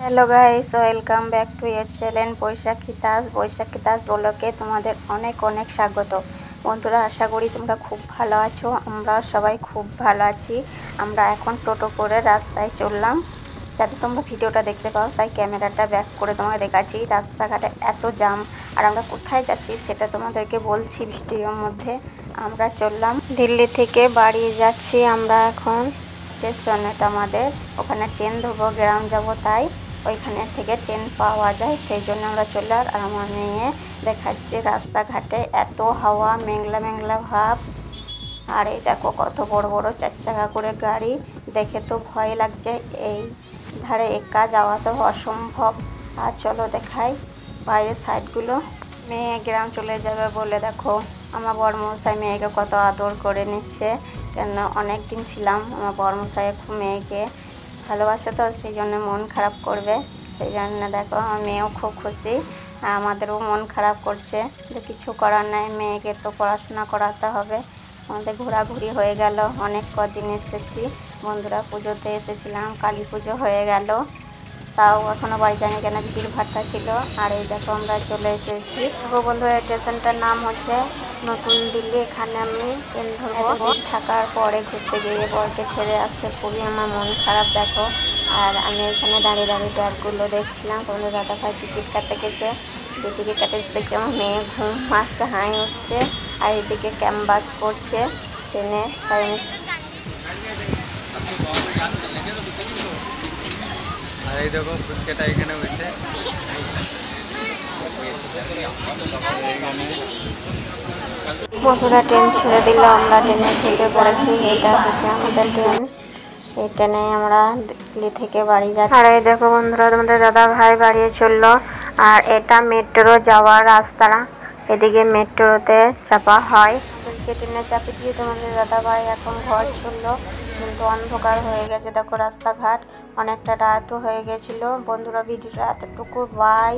Hello guys, welcome back to your channel Baishakhi Das ব্লগে তোমাদের অনেক অনেক স্বাগত। বন্ধুরা, আশা করি তোমরা খুব ভালো আছো। আমরা সবাই খুব ভালো আছি। আমরা এখন টোটো করে রাস্তায় চললাম যাতে তোমরা ভিডিওটা দেখতে পাও, তাই ক্যামেরাটা ব্যাক করে তোমাকে দেখাচ্ছি। রাস্তাঘাটে এত জ্যাম, আর আমরা কোথায় যাচ্ছি সেটা তোমাদেরকে বলছি ভিডিওর মধ্যে। আমরা চললাম দিল্লি থেকে বাড়ি যাচ্ছি আমরা এখন স্টেশনে, আমাদের ওখানে ট্রেন ধরবো, গ্রাউন্ড যাব, তাই ওইখানে থেকে ট্রেন পাওয়া যায়, সেই জন্য আমরা চলে। আর আমার মেয়ে দেখাচ্ছে রাস্তাঘাটে এত হাওয়া, মেঘলা মেঘলা ভাব। আর এই দেখো কত বড় বড় 4 চাকা করে গাড়ি, দেখে তো ভয় লাগছে। এই ধারে একা যাওয়া তো অসম্ভব। আর চলো দেখাই বাইরের সাইডগুলো। মেয়ে গ্রাম চলে যাবে বলে দেখো আমার বড়মশাই মেয়েকে কত আদর করে নিচ্ছে, কেন অনেক দিন ছিলাম। আমার বড়মশাই খুব মেয়েকে ভালোবাসে, তো সেই জন্য মন খারাপ করবে, সেই জন্য দেখো আমার মেয়েও খুব খুশি, আর আমাদেরও মন খারাপ করছে। যে কিছু করার নাই, মেয়েকে তো পড়াশোনা করাতে হবে। আমাদের ঘোরাঘুরি হয়ে গেল, অনেক কদিন এসেছি বন্ধুরা। পুজোতে এসেছিলাম, কালী পুজো হয়ে গেল, তাও এখনও বাড়ি যায়নি কেন ভিড় ভাট্টা ছিল। আর এই দেখো আমরা চলে এসেছি। দেখো বন্ধুরা, স্টেশনটার নাম হচ্ছে নতুন দিল্লি। এখানে আমি ট্রেন ধরবো। থাকার পরে ঘুরতে গিয়ে বরকে ছেড়ে আসতে খুবই আমার মন খারাপ দেখো। আর আমি এখানে দাঁড়িয়ে দাঁড়িয়ে ব্যাগগুলো দেখছিলাম। তোমাদের দাদা ভাই টিকিট কাটতে গেছে, যে টিকিট কাটতে দেখছি আমার মেয়ে ঘুম আসছে, হাই হচ্ছে, আর এদিকে ক্যাম্পাস করছে ট্রেনে, তাই আমি আর এই দেখো ফুচকাটা এখানে বসে বন্ধুরা ট্রেন ছেড়ে দিল, আমরা ট্রেনে চেপে পড়েছি। এটা হচ্ছে আমাদের ট্রেন, এই ট্রেনে আমরা দিল্লি থেকে বাড়ি যাচ্ছি। আর এই দেখো বন্ধুরা, তোমাদের দাদা ভাই বাড়ি চললো। আর এটা মেট্রো যাওয়ার রাস্তা, এদিকে মেট্রোতে চাপা হয়। আমাদেরকে ট্রেনে চাপে দিয়ে তোমাদের দাদা ভাই এখন ঘর চললো, কিন্তু অন্ধকার হয়ে গেছে দেখো রাস্তাঘাট, অনেকটা রাতও হয়ে গেছিলো। বন্ধুরা ভিডিওটা এতটুকু, বাই।